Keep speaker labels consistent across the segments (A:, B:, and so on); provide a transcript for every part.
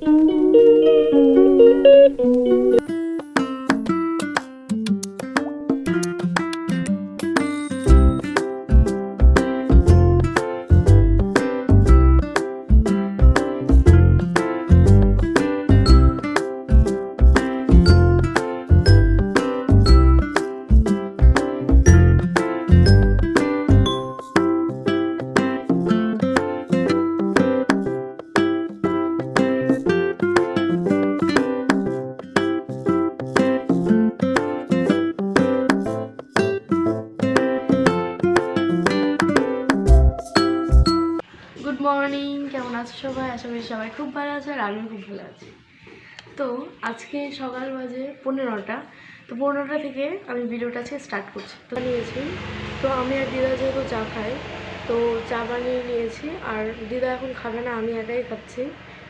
A: Good morning, কেমন আছো সবাই? আশা করি সবাই খুব ভালো আছে, আর আমিও খুব ভালো আছি। তো আজকে সকাল বাজে 15টা। তো 15টা থেকে আমি ভিডিওটা আজকে স্টার্ট করছি। তো নিয়েছি, তো আমি আর দিদা যেহেতু চা খাই, তো চা বানিয়ে নিয়েছি। আর দিদা এখন খাবে না, আমি একাই খাচ্ছি।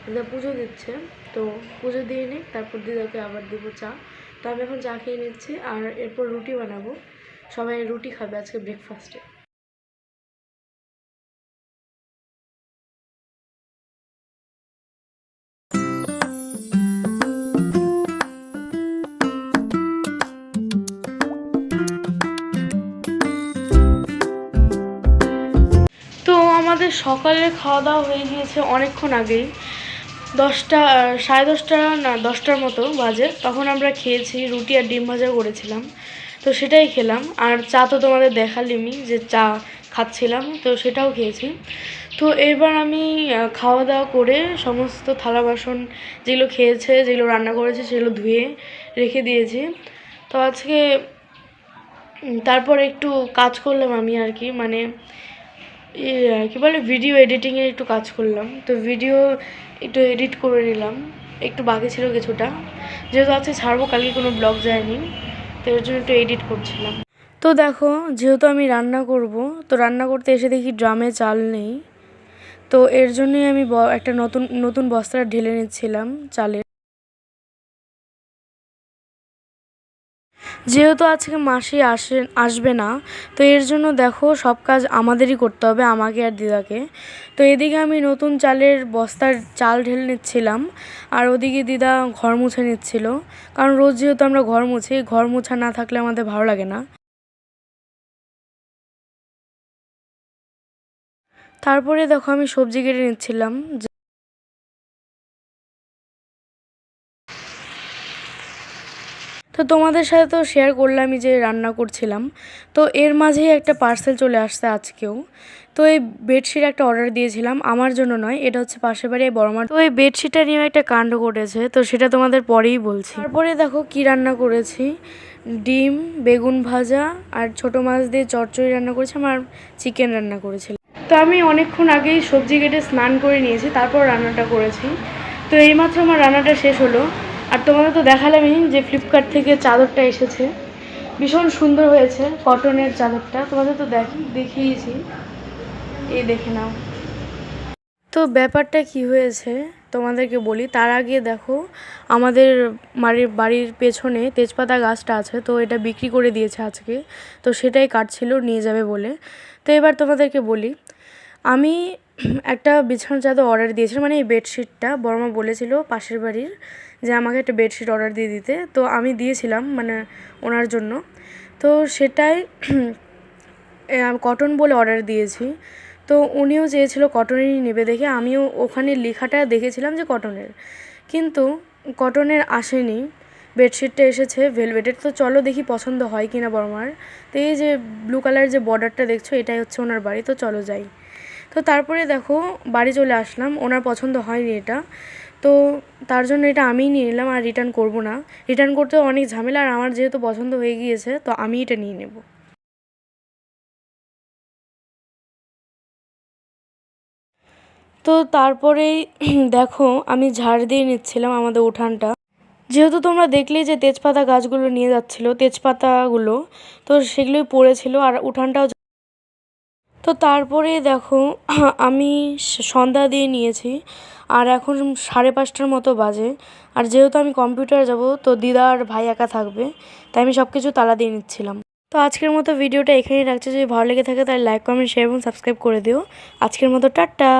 A: দিদা পুজো দিচ্ছে, তো পুজো দিয়ে নিই, তারপর দিদাকে আবার দেবো চা। তো আমি এখন চা খেয়ে নিচ্ছি, আর এরপর রুটি বানাবো। সবাই রুটি খাবে আজকে ব্রেকফাস্টে। তো আমাদের সকালে খাওয়া দাওয়া হয়ে গিয়েছে অনেকক্ষণ আগেই, 10টা, 10:30 না 10টার মতো বাজে। তখন আমরা খেয়েছি, রুটি আর ডিম ভাজা করেছিলাম, তো সেটাই খেলাম। আর চা তো তোমাদের দেখালামই যে চা খাচ্ছিলাম, তো সেটাও খেয়েছি। তো এবার আমি খাওয়া দাওয়া করে সমস্ত থালা বাসন যেগুলো খেয়েছে, যেগুলো রান্না করেছে, সেগুলো ধুয়ে রেখে দিয়েছি। তো আজকে তারপর একটু কাজ করলাম আমি, আর কি মানে কী বলে, ভিডিও এডিটিংয়ের একটু কাজ করলাম। তো ভিডিও একটু এডিট করে নিলাম, একটু বাকি ছিল কিছুটা, যেহেতু আজকে ছাড়বো, কালকে কোনো ব্লগ যায়নি, তো এর জন্য একটু এডিট করছিলাম। তো দেখো, যেহেতু আমি রান্না করব, তো রান্না করতে এসে দেখি ড্রামে চাল নেই। তো এর জন্যই আমি একটা নতুন নতুন বস্তা ঢেলে নিচ্ছিলাম চালের। যেহেতু আজকে মাসি আসবে না, তো এর জন্য দেখো সব কাজ আমাদেরই করতে হবে, আমাকে আর দিদাকে। তো এদিকে আমি নতুন চালের বস্তার চাল ঢেলে নিচ্ছিলাম, আর ওদিকে দিদা ঘর মুছে নিচ্ছিল। কারণ রোজ যেহেতু আমরা ঘর মুছি, ঘর মোছা না থাকলে আমাদের ভালো লাগে না। তারপরে দেখো আমি সবজি কেটে নিচ্ছিলাম। তো তোমাদের সাথে তো শেয়ার করলামই যে রান্না করছিলাম। তো এর মাঝেই একটা পার্সেল চলে আসছে আজকেও। তো এই বেডশিট একটা অর্ডার দিয়েছিলাম, আমার জন্য নয়, এটা হচ্ছে পাশের বাড়ি বড়মার। তো এই বেডশিটটা নিয়ে একটা কাণ্ড ঘটেছে, তো সেটা তোমাদের পরেই বলছি। তারপরে দেখো কি রান্না করেছি, ডিম, বেগুন ভাজা আর ছোটো মাছ দিয়ে চচ্চড়ি রান্না করেছিলাম, আর চিকেন রান্না করেছিলাম। তো আমি অনেকক্ষণ আগেই সবজি কেটে স্নান করে নিয়েছি, তারপর রান্নাটা করেছি। তো এইমাত্র আমার রান্নাটা শেষ হলো। আর তোমাদের তো দেখালামই যে ফ্লিপকার্ট থেকে চাদরটা এসেছে, ভীষণ সুন্দর হয়েছে, কটনের চাদরটা। তোমাদের তো দেখিয়েছি, এই দেখে নাও। তো ব্যাপারটা কি হয়েছে তোমাদেরকে বলি, তার আগে দেখো আমাদের বাড়ির পেছনে তেজপাতা গাছটা আছে, তো এটা বিক্রি করে দিয়েছে আজকে। তো সেটাই কাটছিল নিয়ে যাবে বলে। তো এবার তোমাদেরকে বলি, আমি একটা বিছানার চাদর অর্ডার দিয়েছিলাম, মানে এই বেডশিটটা বড়মা বলেছিল পাশের বাড়ির যে আমাকে একটা বেডশিট অর্ডার দিয়ে দিতে। তো আমি দিয়েছিলাম মানে ওনার জন্য। তো সেটাই কটন বলে অর্ডার দিয়েছি। তো উনিও চেয়েছিল কটনেরই নেবে দেখে, আমিও ওখানে লেখাটা দেখেছিলাম যে কটনের, কিন্তু কটনের আসেনি, বেডশিটটা এসেছে ভেলভেটের। তো চলো দেখি পছন্দ হয় কি না বড়মার। তো এই যে ব্লু কালার যে বর্ডারটা দেখছো, এটাই হচ্ছে ওনার বাড়ি, তো চলো যাই। তো তারপরে দেখো বাড়ি চলে আসলাম, ওনার পছন্দ হয়নি এটা, তো তার জন্য এটা আমিই নিয়ে নিলাম, আর রিটার্ন করব না। রিটার্ন করতে অনেক ঝামেলা, আর আমার যেহেতু পছন্দ হয়ে গিয়েছে, তো আমি এটা নিয়ে নেব। তো তারপরেই দেখো আমি ঝাড় দিয়ে নিচ্ছিলাম আমাদের উঠানটা, যেহেতু তোমরা দেখলেই যে তেজপাতা গাছগুলো নিয়ে যাচ্ছিলো তেজপাতাগুলো, তো সেগুলোই পড়েছিল, আর উঠানটাও। তো তারপরে দেখো আমি সন্ধ্যা দিয়ে নিয়েছি, আর এখন 5:30টার মতো বাজে। আর যেহেতু আমি কম্পিউটারে যাব, তো দিদা আর ভাই একা থাকবে, তাই আমি সব কিছু তালা দিয়ে নিচ্ছিলাম। তো আজকের মতো ভিডিওটা এখানেই রাখছি, যদি ভালো লেগে থাকে তাহলে লাইক, কমেন্ট, শেয়ার এবং সাবস্ক্রাইব করে দিও। আজকের মতো টাটা।